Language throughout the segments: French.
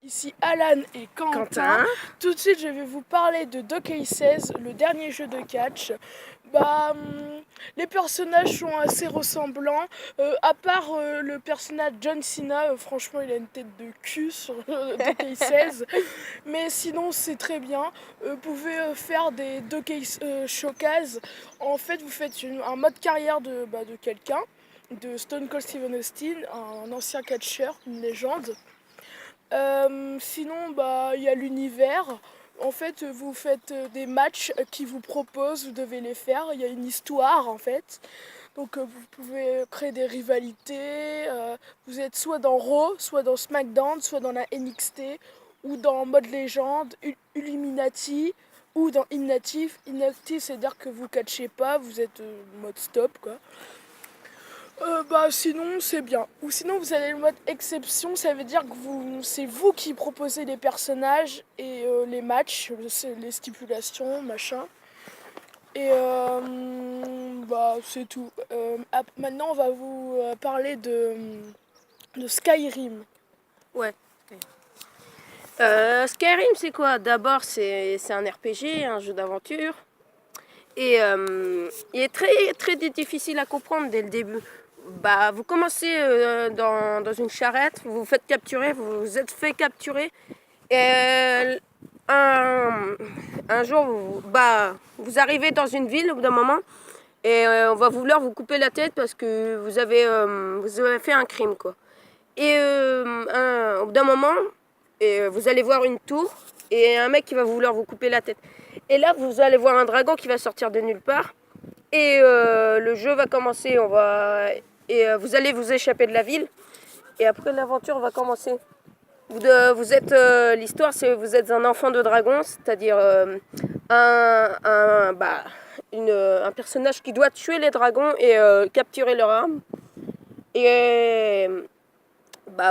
Ici Alan et Quentin. Tout de suite, je vais vous parler de Donkey 16, le dernier jeu de catch. Les personnages sont assez ressemblants, à part le personnage John Cena. Franchement, il a une tête de cul sur Donkey 16. Mais sinon, c'est très bien. Vous pouvez faire des Donkey Showcase. En fait, vous faites un mode carrière de quelqu'un, de Stone Cold Steve Austin, un ancien catcheur, une légende. Sinon, il y a l'univers. En fait, vous faites des matchs qui vous proposent, vous devez les faire. Il y a une histoire en fait. Donc, vous pouvez créer des rivalités. Vous êtes soit dans Raw, soit dans SmackDown, soit dans la NXT, ou dans mode légende, Illuminati, ou dans Inactive. Inactive, c'est-à-dire que vous catchez pas, vous êtes mode stop quoi. Sinon c'est bien. Ou sinon vous avez le mode exception, ça veut dire que c'est vous qui proposez les personnages et les matchs, les stipulations, machin. Et c'est tout. Maintenant on va vous parler de Skyrim. Ouais. Skyrim, c'est quoi? D'abord, c'est un RPG, un jeu d'aventure. Et il est très, très difficile à comprendre dès le début. Vous commencez dans une charrette, vous vous faites capturer, vous vous êtes fait capturer. Et un jour, vous arrivez dans une ville au bout d'un moment. Et on va vouloir vous couper la tête parce que vous avez fait un crime, quoi. Et au bout d'un moment, vous allez voir une tour et un mec qui va vouloir vous couper la tête. Et là, vous allez voir un dragon qui va sortir de nulle part. Et le jeu va commencer. Vous allez vous échapper de la ville. Et après, l'aventure va commencer. L'histoire, c'est vous êtes un enfant de dragon, c'est-à-dire un personnage qui doit tuer les dragons et capturer leur âme. Et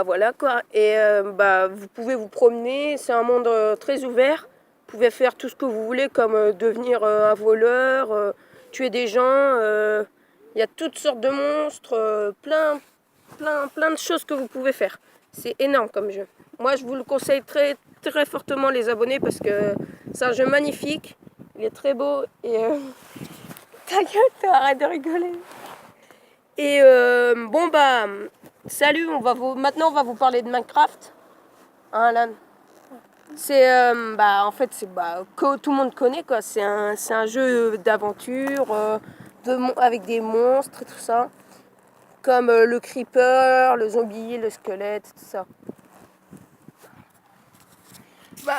voilà quoi. Et vous pouvez vous promener, c'est un monde très ouvert. Vous pouvez faire tout ce que vous voulez, comme devenir un voleur, tuer des gens. Il y a toutes sortes de monstres, plein de choses que vous pouvez faire. C'est énorme comme jeu. Moi, je vous le conseille très, très fortement, les abonnés, parce que c'est un jeu magnifique. Il est très beau et... Ta gueule, arrête de rigoler. Et salut, maintenant on va vous parler de Minecraft. Hein, Alan? C'est que tout le monde connaît quoi. C'est un jeu d'aventure avec des monstres et tout ça, comme le creeper, le zombie, le squelette, tout ça.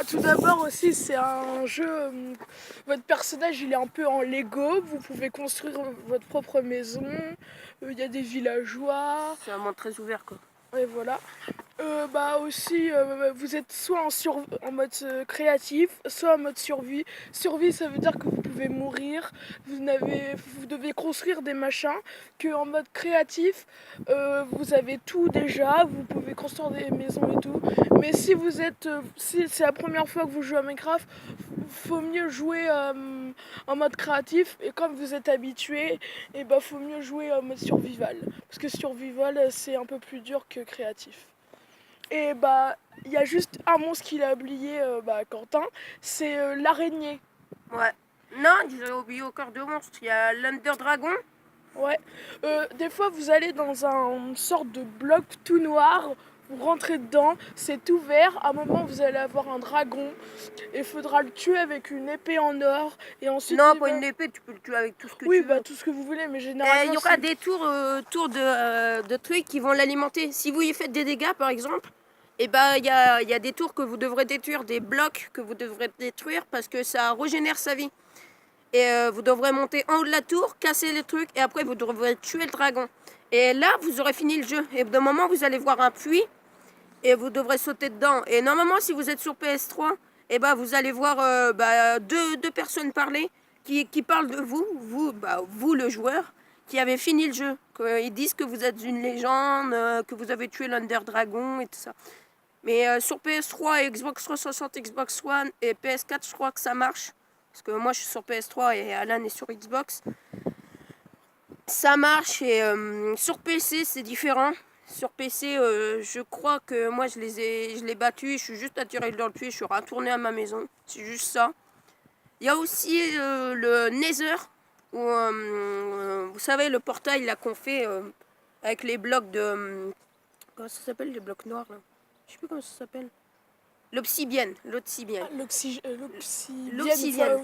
Tout d'abord aussi c'est un jeu, votre personnage il est un peu en Lego, vous pouvez construire votre propre maison, il y a des villageois. C'est un monde très ouvert quoi. Et voilà. Aussi, vous êtes soit en mode créatif, soit en mode survie. Survie, ça veut dire que vous pouvez mourir, vous devez construire des machins. Que en mode créatif, vous avez tout déjà, vous pouvez construire des maisons et tout. Mais si c'est la première fois que vous jouez à Minecraft, faut mieux jouer en mode créatif. Et comme vous êtes habitué, faut mieux jouer en mode survival. Parce que survival, c'est un peu plus dur que créatif. Et il y a juste un monstre qu'il a oublié, Quentin, c'est l'araignée. Ouais. Non, ils ont oublié encore deux monstres. Il y a l'Under Dragon. Ouais. Des fois, vous allez dans une sorte de bloc tout noir, vous rentrez dedans, c'est tout vert. À un moment, vous allez avoir un dragon. Il faudra le tuer avec une épée en or. Et ensuite, non, pas une épée, tu peux le tuer avec tout ce que tu veux. Oui, tout ce que vous voulez, mais généralement... Il y aura des tours de trucs qui vont l'alimenter. Si vous y faites des dégâts, par exemple, il y a des tours que vous devrez détruire, des blocs que vous devrez détruire parce que ça régénère sa vie. Et vous devrez monter en haut de la tour, casser les trucs, et après vous devrez tuer le dragon. Et là, vous aurez fini le jeu. Et d'un moment, vous allez voir un puits, et vous devrez sauter dedans. Et normalement, si vous êtes sur PS3, vous allez voir deux personnes parler, qui parlent de vous le joueur, qui avez fini le jeu. Ils disent que vous êtes une légende, que vous avez tué l'Under Dragon et tout ça. Mais sur PS3 et Xbox 360, Xbox One et PS4, je crois que ça marche. Parce que moi je suis sur PS3 et Alan est sur Xbox. Ça marche et sur PC c'est différent. Sur PC, je crois que moi je l'ai battu, je suis juste attiré dans le puits, je suis retourné à ma maison. C'est juste ça. Il y a aussi le Nether, où, vous savez, le portail là qu'on fait avec les blocs de... comment ça s'appelle, les blocs noirs là? Je sais plus comment ça s'appelle. L'obsidienne. L'obsidienne,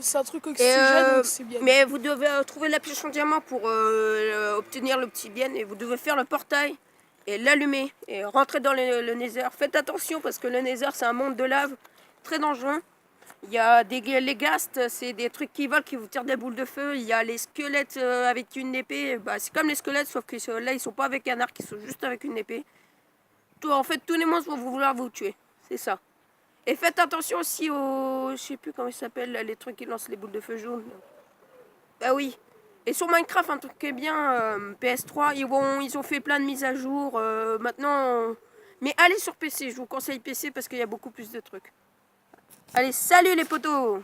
c'est un truc oxygène, oxybienne. Mais vous devez trouver la pioche en diamant pour obtenir l'obsidienne et vous devez faire le portail et l'allumer et rentrer dans le Nether. Faites attention parce que le Nether c'est un monde de lave très dangereux. Il y a les ghasts, c'est des trucs qui volent, qui vous tirent des boules de feu. Il y a les squelettes avec une épée. Bah, c'est comme les squelettes, sauf que là ils sont pas avec un arc, ils sont juste avec une épée. En fait, tous les monstres vont vouloir vous tuer. C'est ça. Et faites attention aussi aux... je sais plus comment ils s'appellent, les trucs qui lancent les boules de feu jaunes. Bah oui. Et sur Minecraft, un truc qui est bien, PS3, ils ont fait plein de mises à jour. Maintenant... Mais allez sur PC, je vous conseille PC parce qu'il y a beaucoup plus de trucs. Allez, salut les potos!